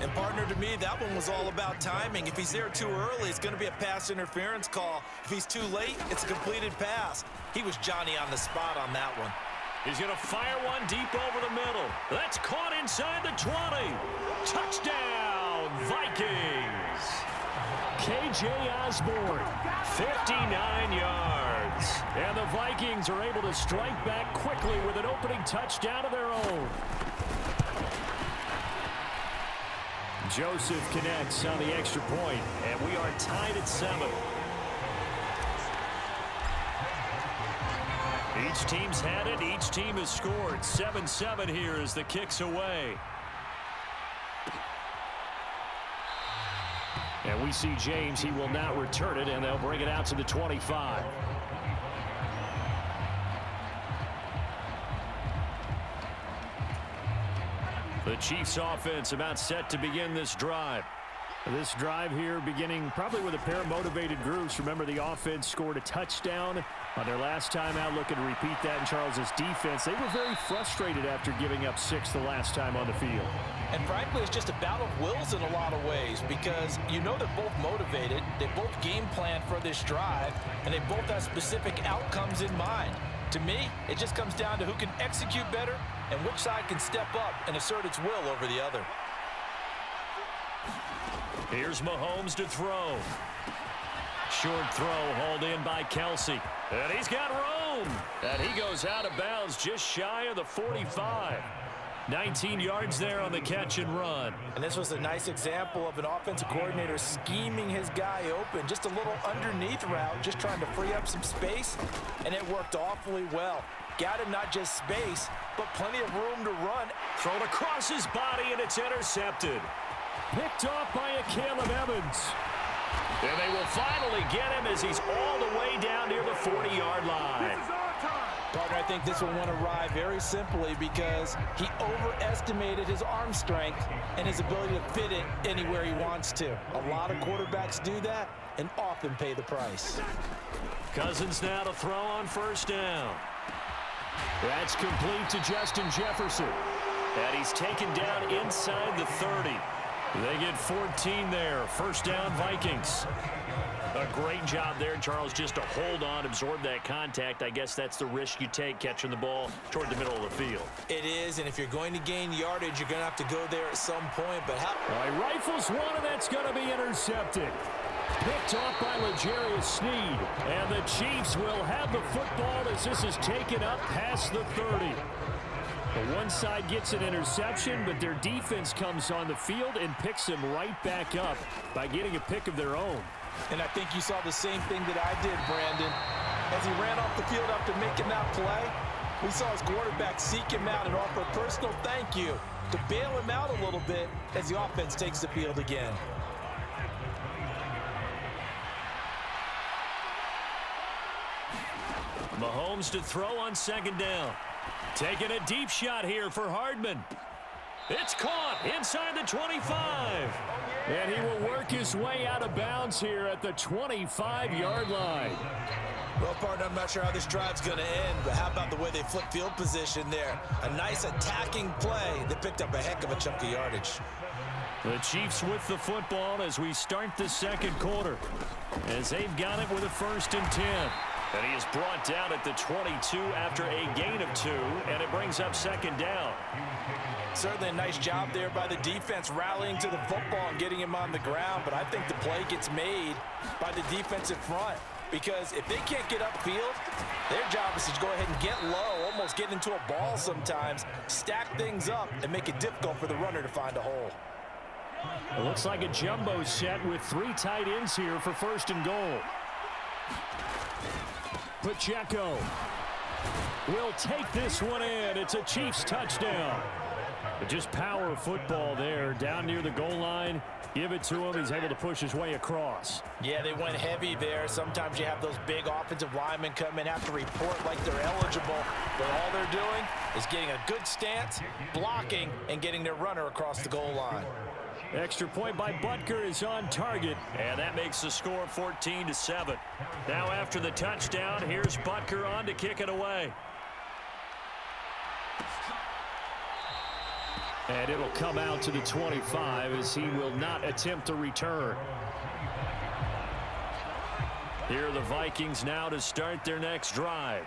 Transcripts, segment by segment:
And partner, to me, that one was all about timing. If he's there too early, it's going to be a pass interference call. If he's too late, it's a completed pass. He was Johnny on the spot on that one. He's going to fire one deep over the middle. That's caught inside the 20. Touchdown, Vikings. K.J. Osborne, 59 yards. And the Vikings are able to strike back quickly with an opening touchdown of their own. Joseph connects on the extra point, and we are tied at 7. Each team's had it. Each team has scored. 7-7 here as the kick's away. And we see James. He will not return it, and they'll bring it out to the 25. The Chiefs offense about set to begin this drive. This drive here beginning probably with a pair of motivated groups. Remember, the offense scored a touchdown on their last time out. Looking to repeat that in Charles's defense. They were very frustrated after giving up 6 the last time on the field. And frankly, it's just a battle of wills in a lot of ways because you know they're both motivated. They both game plan for this drive, and they both have specific outcomes in mind. To me, it just comes down to who can execute better and which side can step up and assert its will over the other. Here's Mahomes to throw. Short throw hauled in by Kelsey. And he's got room. And he goes out of bounds just shy of the 45. 19 yards there on the catch and run. And this was a nice example of an offensive coordinator scheming his guy open. Just a little underneath route, just trying to free up some space, and it worked awfully well. Got him not just space, but plenty of room to run. Thrown across his body, and it's intercepted. Picked off by a Caleb Evans. And they will finally get him as he's all the way down near the 40-yard line. Partner, I think this one went awry very simply because he overestimated his arm strength and his ability to fit it anywhere he wants to. A lot of quarterbacks do that and often pay the price. Cousins now to throw on first down. That's complete to Justin Jefferson. And he's taken down inside the 30. They get 14 there. First down, Vikings. A great job there, Charles, just to hold on, absorb that contact. I guess that's the risk you take catching the ball toward the middle of the field. It is, and if you're going to gain yardage, you're going to have to go there at some point. But how? All right, rifles one, and that's going to be intercepted. Picked off by L'Jarius Sneed. And the Chiefs will have the football as this is taken up past the 30. The one side gets an interception, but their defense comes on the field and picks them right back up by getting a pick of their own. And I think you saw the same thing that I did, Brandon. As he ran off the field after making that play, we saw his quarterback seek him out and offer a personal thank you to bail him out a little bit as the offense takes the field again. Mahomes to throw on second down. Taking a deep shot here for Hardman. It's caught inside the 25. And he will work his way out of bounds here at the 25-yard line. Well, partner, I'm not sure how this drive's going to end, but how about the way they flip field position there? A nice attacking play that picked up a heck of a chunk of yardage. The Chiefs with the football as we start the second quarter. As they've got it with a 1st and 10. And he is brought down at the 22 after a gain of 2, and it brings up second down. Certainly a nice job there by the defense rallying to the football and getting him on the ground, but I think the play gets made by the defensive front because if they can't get upfield, their job is to go ahead and get low, almost get into a ball sometimes, stack things up, and make it difficult for the runner to find a hole. It looks like a jumbo set with 3 tight ends here for 1st and goal. Pacheco will take this one in. It's a Chiefs touchdown. But just power of football there down near the goal line. Give it to him. He's able to push his way across. Yeah, they went heavy there. Sometimes you have those big offensive linemen come in, have to report like they're eligible. But all they're doing is getting a good stance, blocking, and getting their runner across the goal line. Extra point by Butker is on target, and that makes the score 14-7. Now after the touchdown, here's Butker on to kick it away. And it'll come out to the 25 as he will not attempt to return. Here are the Vikings now to start their next drive.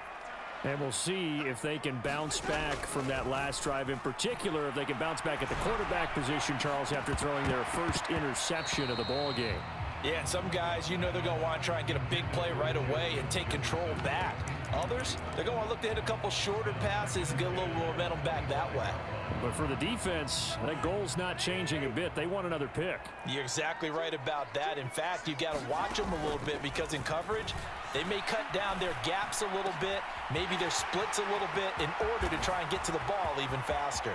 And we'll see if they can bounce back from that last drive. In particular, if they can bounce back at the quarterback position, Charles, after throwing their first interception of the ball game. Yeah, and some guys, you know they're going to want to try and get a big play right away and take control back. Others, they're going to want to look to hit a couple shorter passes and get a little momentum back that way. But for the defense, that goal's not changing a bit. They want another pick. You're exactly right about that. In fact, you've got to watch them a little bit because in coverage, they may cut down their gaps a little bit, maybe their splits a little bit in order to try and get to the ball even faster.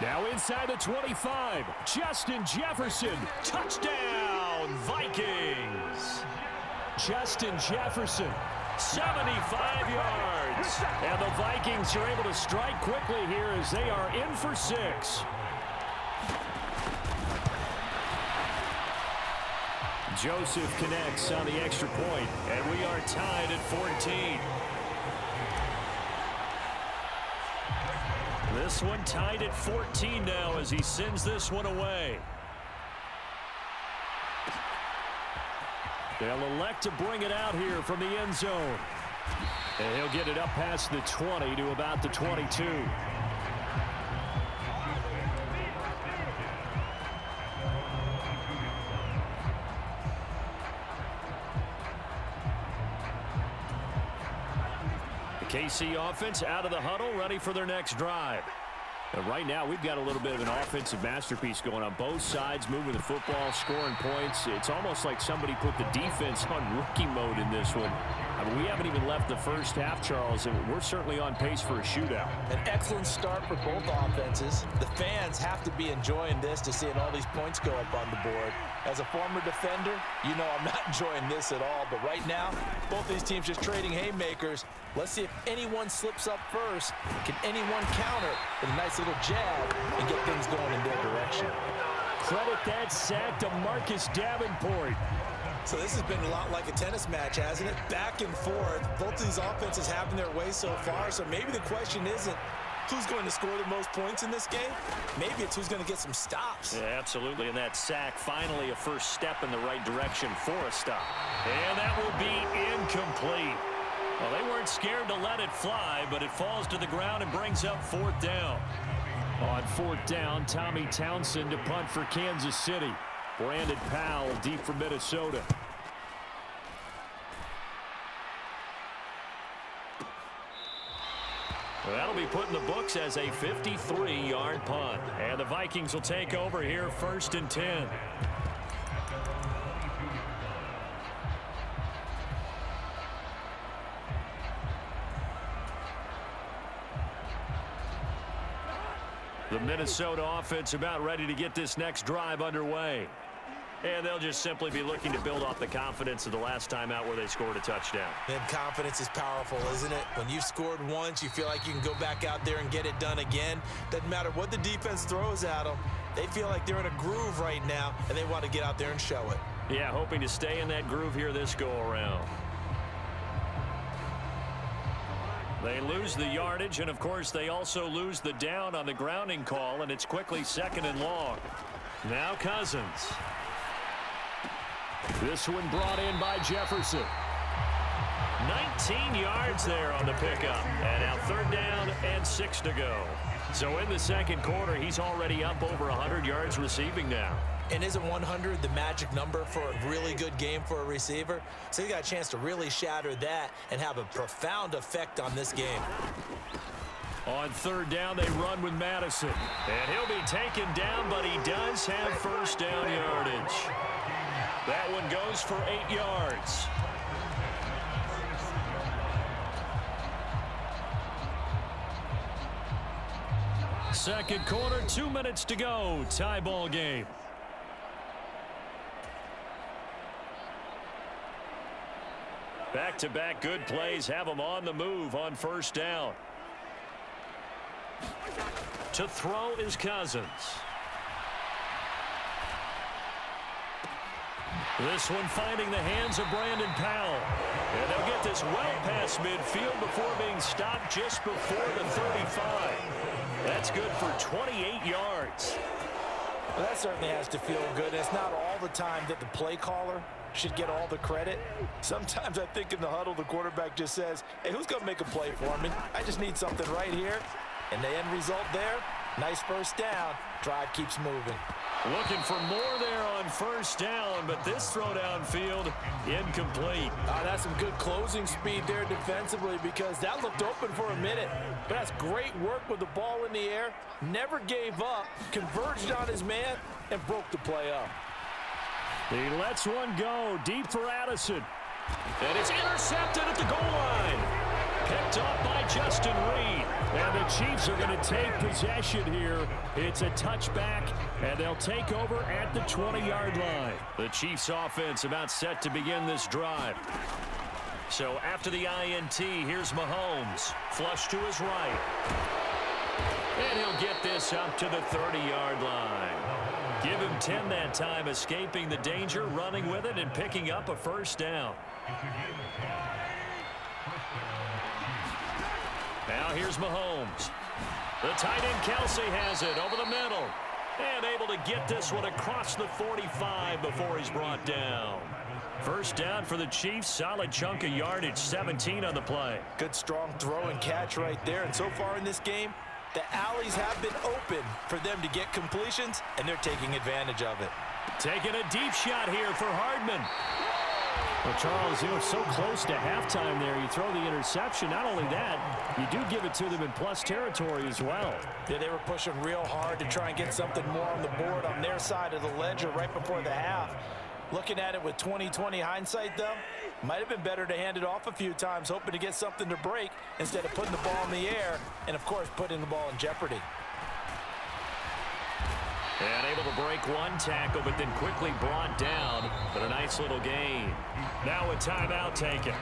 Now inside the 25, Justin Jefferson, touchdown, Vikings. Justin Jefferson, 75 yards. And the Vikings are able to strike quickly here as they are in for 6. Joseph connects on the extra point, and we are tied at 14. This one tied at 14 now as he sends this one away. They'll elect to bring it out here from the end zone. And he'll get it up past the 20 to about the 22. The KC offense out of the huddle, ready for their next drive. And right now, we've got a little bit of an offensive masterpiece going on both sides, moving the football, scoring points. It's almost like somebody put the defense on rookie mode in this one. I mean, we haven't even left the first half, Charles, and we're certainly on pace for a shootout. An excellent start for both offenses. The fans have to be enjoying this to seeing all these points go up on the board. As a former defender, you know I'm not enjoying this at all. But right now, both these teams just trading haymakers. Let's see if anyone slips up first. Can anyone counter with a nice little jab and get things going in their direction? Credit that sack to Marcus Davenport. So this has been a lot like a tennis match, hasn't it? Back and forth. Both of these offenses having their way so far. So maybe the question isn't who's going to score the most points in this game. Maybe it's who's going to get some stops. Yeah, absolutely. And that sack, finally a first step in the right direction for a stop. And that will be incomplete. Well, they weren't scared to let it fly, but it falls to the ground and brings up 4th down. On 4th down, Tommy Townsend to punt for Kansas City. Brandon Powell deep for Minnesota. Well, that'll be put in the books as a 53-yard punt. And the Vikings will take over here 1st and 10. The Minnesota offense about ready to get this next drive underway. And they'll just simply be looking to build off the confidence of the last time out where they scored a touchdown. And confidence is powerful, isn't it? When you've scored once, you feel like you can go back out there and get it done again. Doesn't matter what the defense throws at them. They feel like they're in a groove right now, and they want to get out there and show it. Yeah, hoping to stay in that groove here this go-around. They lose the yardage, and, of course, they also lose the down on the grounding call, and it's quickly 2nd and long. Now Cousins. This one brought in by Jefferson. 19 yards there on the pickup. And now 3rd down and 6 to go. So in the second quarter, he's already up over 100 yards receiving now. And isn't 100 the magic number for a really good game for a receiver? So you got a chance to really shatter that and have a profound effect on this game. On 3rd down, they run with Madison. And he'll be taken down, but he does have 1st down yardage. That one goes for 8 yards. Second quarter, 2 minutes to go. Tie ball game. Back-to-back good plays have them on the move on 1st down. To throw is Cousins. This one finding the hands of Brandon Powell. And they'll get this well past midfield before being stopped just before the 35. That's good for 28 yards. Well, that certainly has to feel good. It's not all the time that the play caller should get all the credit. Sometimes I think in the huddle, the quarterback just says, hey, who's going to make a play for me? I just need something right here. And the end result there, nice first down. Drive keeps moving. Looking for more there on first down, but this throw downfield incomplete. That's some good closing speed there defensively because that looked open for a minute. But that's great work with the ball in the air. Never gave up, converged on his man, and broke the play up. He lets one go deep for Addison. And it's intercepted at the goal line. Picked off by Justin Reed. And the Chiefs are going to take possession here. It's a touchback, and they'll take over at the 20-yard line. The Chiefs offense about set to begin this drive. So after the INT, here's Mahomes. Flush to his right. And he'll get this up to the 30-yard line. Give him 10 that time, escaping the danger, running with it, and picking up a first down. Now here's Mahomes. The tight end Kelsey has it over the middle. And able to get this one across the 45 before he's brought down. First down for the Chiefs. Solid chunk of yardage, 17 on the play. Good strong throw and catch right there. And so far in this game, the alleys have been open for them to get completions, and they're taking advantage of it. Taking a deep shot here for Hardman. Well, Charles, you know, so close to halftime there. You throw the interception. Not only that, you do give it to them in plus territory as well. Yeah, they were pushing real hard to try and get something more on the board on their side of the ledger right before the half. Looking at it with 20/20 hindsight, though, might have been better to hand it off a few times, hoping to get something to break instead of putting the ball in the air and, of course, putting the ball in jeopardy. And able to break one tackle, but then quickly brought down. But a nice little gain. Now a timeout taken.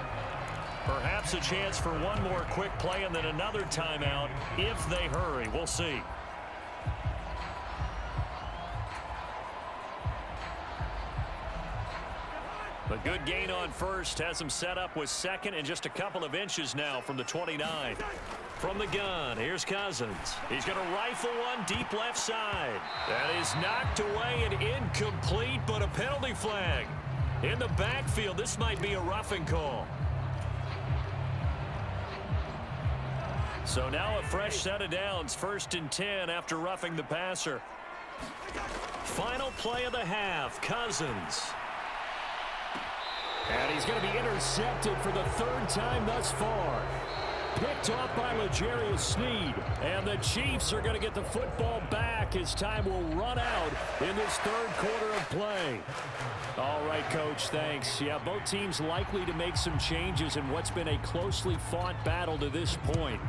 Perhaps a chance for one more quick play and then another timeout if they hurry. We'll see. A good gain on first has him set up with second and just a couple of inches now from the 29. From the gun, here's Cousins. He's going to rifle one deep left side. That is knocked away and incomplete, but a penalty flag. In the backfield, this might be a roughing call. So now a fresh set of downs, 1st and 10 after roughing the passer. Final play of the half, Cousins. And he's going to be intercepted for the 3rd time thus far. Picked off by L'Jarius Sneed. And the Chiefs are going to get the football back as time will run out in this 3rd quarter of play. All right, Coach, thanks. Yeah, both teams likely to make some changes in what's been a closely fought battle to this point.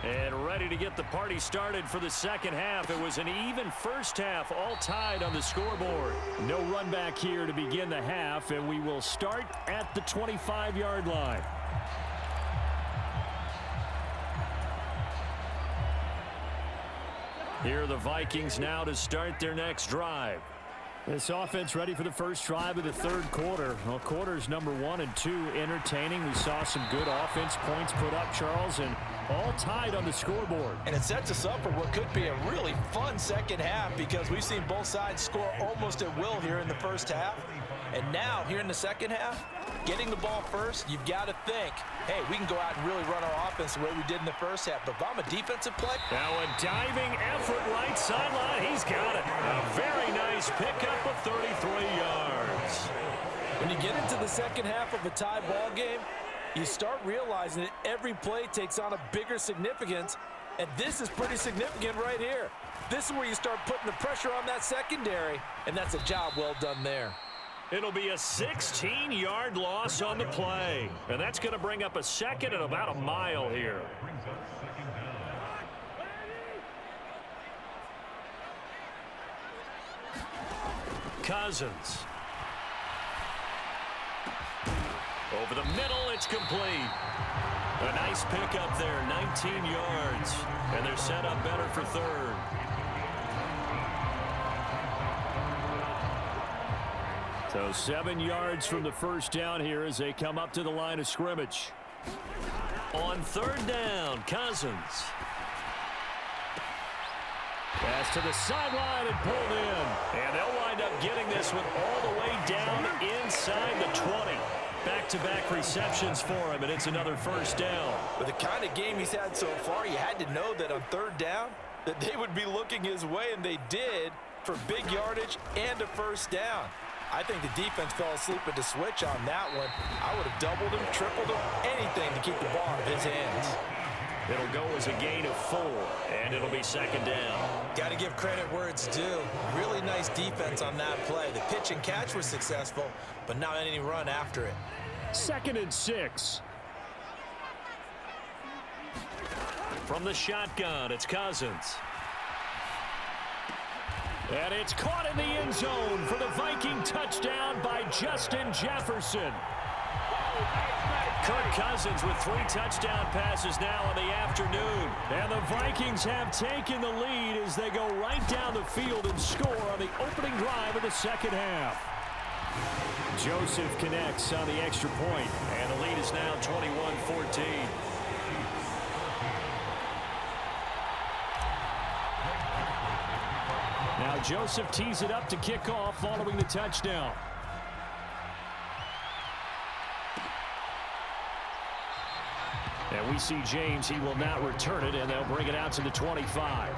And ready to get the party started for the second half. It was an even first half, all tied on the scoreboard. No run back here to begin the half, and we will start at the 25-yard line. Here are the Vikings now to start their next drive. This offense ready for the first drive of the 3rd quarter. Well, quarters number 1 and 2 entertaining. We saw some good offense points put up, Charles, and all tied on the scoreboard. And it sets us up for what could be a really fun second half because we've seen both sides score almost at will here in the first half. And now, here in the second half, getting the ball first, you've got to think, hey, we can go out and really run our offense the way we did in the first half. But if I'm a defensive play. Now a diving effort right sideline. He's got it. A very nice pickup of 33 yards. When you get into the second half of a tie ball game, you start realizing that every play takes on a bigger significance. And this is pretty significant right here. This is where you start putting the pressure on that secondary. And that's a job well done there. It'll be a 16-yard loss on the play. And that's going to bring up a second and about a mile here. Cousins. Over the middle, it's complete. A nice pickup there, 19 yards. And they're set up better for 3rd. So 7 yards from the first down here as they come up to the line of scrimmage. On third down, Cousins. Pass to the sideline and pulled in. And they'll wind up getting this one all the way down inside the 20. Back-to-back receptions for him, and it's another first down. With the kind of game he's had so far, you had to know that on third down that they would be looking his way, and they did, for big yardage and a first down. I think the defense fell asleep at the switch on that one. I would have doubled him, tripled him, anything to keep the ball in his hands. It'll go as a gain of 4, and it'll be second down. Got to give credit where it's due. Really nice defense on that play. The pitch and catch was successful, but not any run after it. 2nd and 6. From the shotgun, it's Cousins. And it's caught in the end zone for the Viking touchdown by Justin Jefferson. Kirk Cousins with 3 touchdown passes now in the afternoon. And the Vikings have taken the lead as they go right down the field and score on the opening drive of the second half. Joseph connects on the extra point, and the lead is now 21-14. Now Joseph tees it up to kick off following the touchdown. And we see James. He will not return it, and they'll bring it out to the 25.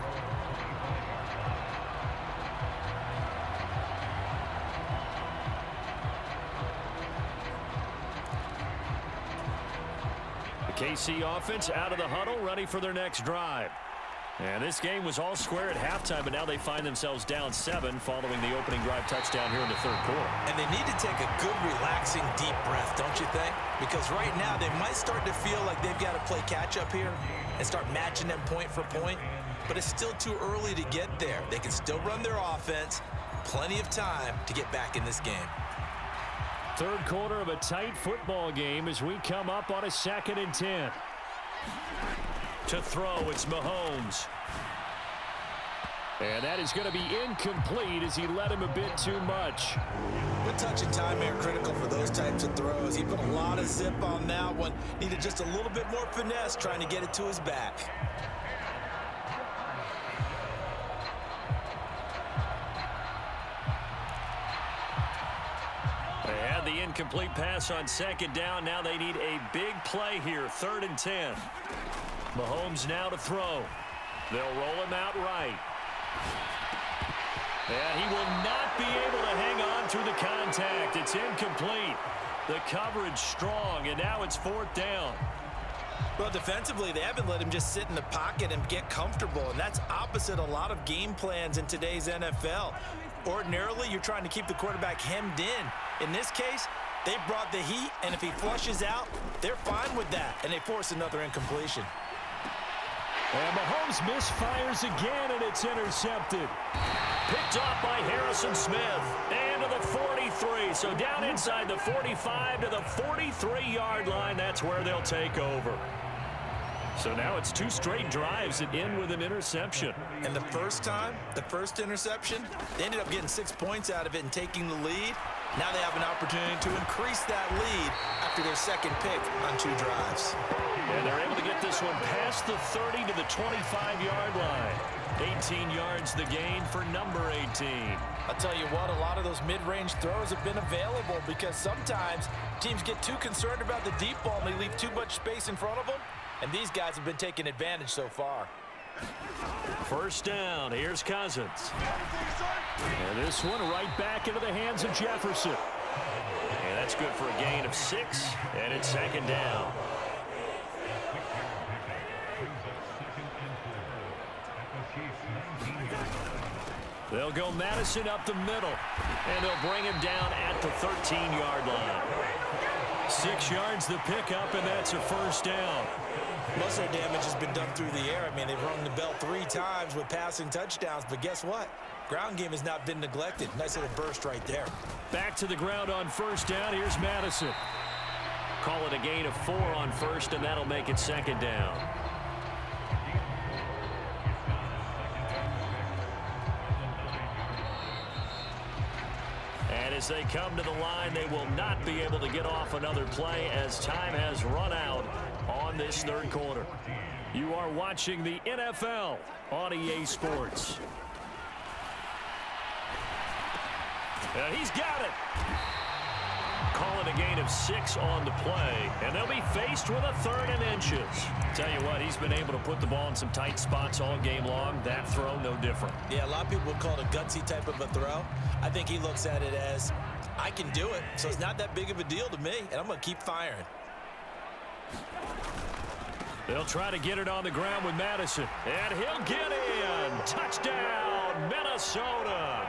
The KC offense out of the huddle, ready for their next drive. And this game was all square at halftime, but now they find themselves down 7 following the opening drive touchdown here in the third quarter. And they need to take a good, relaxing, deep breath, don't you think? Because right now they might start to feel like they've got to play catch-up here and start matching them point for point. But it's still too early to get there. They can still run their offense. Plenty of time to get back in this game. Third quarter of a tight football game as we come up on a 2nd and 10. To throw, it's Mahomes. And that is going to be incomplete as he led him a bit too much. Good touch and time are critical for those types of throws. He put a lot of zip on that one. Needed just a little bit more finesse trying to get it to his back. They had the incomplete pass on second down. Now they need a big play here. 3rd and 10. Mahomes now to throw. They'll roll him out right. And he will not be able to hang on through the contact. It's incomplete. The coverage strong, and now it's 4th down. Well, defensively, they haven't let him just sit in the pocket and get comfortable, and that's opposite a lot of game plans in today's NFL. Ordinarily, you're trying to keep the quarterback hemmed in. In this case, they brought the heat, and if he flushes out, they're fine with that, and they force another incompletion. And Mahomes misfires again, and it's intercepted. Picked off by Harrison Smith. And to the 43. So down inside the 45 to the 43-yard line. That's where they'll take over. So now it's 2 straight drives that end with an interception. And the first time, the first interception, they ended up getting 6 points out of it and taking the lead. Now they have an opportunity to increase that lead after their second pick on 2 drives. And they're able to get this one past the 30 to the 25-yard line. 18 yards the gain for number 18. I'll tell you what, a lot of those mid-range throws have been available because sometimes teams get too concerned about the deep ball and they leave too much space in front of them. And these guys have been taking advantage so far. First down, here's Cousins. And this one right back into the hands of Jefferson. And that's good for a gain of 6, and it's second down. They'll go Madison up the middle, and they'll bring him down at the 13-yard line. 6 yards the pickup, and that's a first down. Most of their damage has been done through the air. I mean, they've rung the bell 3 times with passing touchdowns, but guess what? Ground game has not been neglected. Nice little burst right there. Back to the ground on first down. Here's Madison. Call it a gain of 4 on first, and that'll make it second down. And And as they come to the line, they will not be able to get off another play as time has run out on this third quarter. You are watching the NFL on EA Sports. And he's got it. Calling a gain of 6 on the play, and they'll be faced with a 3rd and inches. Tell you what, he's been able to put the ball in some tight spots all game long. That throw, no different. Yeah, a lot of people would call it a gutsy type of a throw. I think he looks at it as, I can do it, so it's not that big of a deal to me, and I'm going to keep firing. They'll try to get it on the ground with Madison, and he'll get in. Touchdown, Minnesota.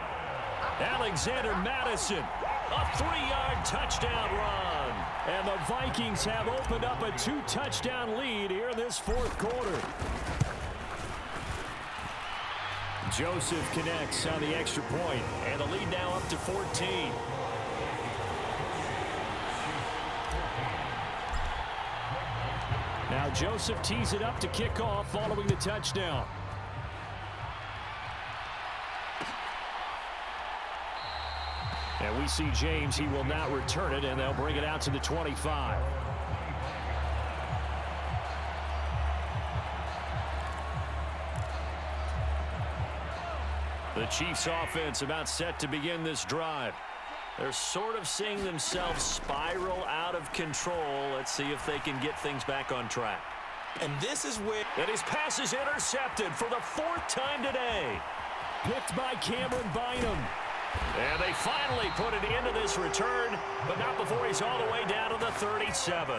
Alexander Madison, a 3-yard touchdown run. And the Vikings have opened up a 2-touchdown lead here in this fourth quarter. Joseph connects on the extra point, and the lead now up to 14. Now Joseph tees it up to kick off following the touchdown. And we see James, he will not return it, and they'll bring it out to the 25. The Chiefs offense about set to begin this drive. They're sort of seeing themselves spiral out of control. Let's see if they can get things back on track. And this is where... And his pass is intercepted for the 4th time today. Picked by Cameron Bynum. And they finally put it into this return, but not before he's all the way down to the 37.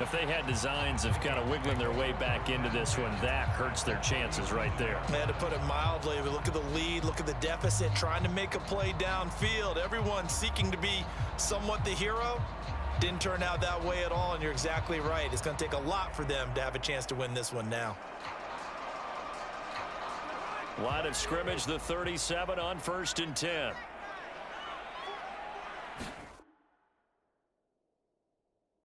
If they had designs of kind of wiggling their way back into this one, that hurts their chances right there. They had to put it mildly. Look at the lead, look at the deficit, trying to make a play downfield. Everyone seeking to be somewhat the hero. Didn't turn out that way at all, and you're exactly right. It's going to take a lot for them to have a chance to win this one now. Line of scrimmage, the 37 on 1st and 10.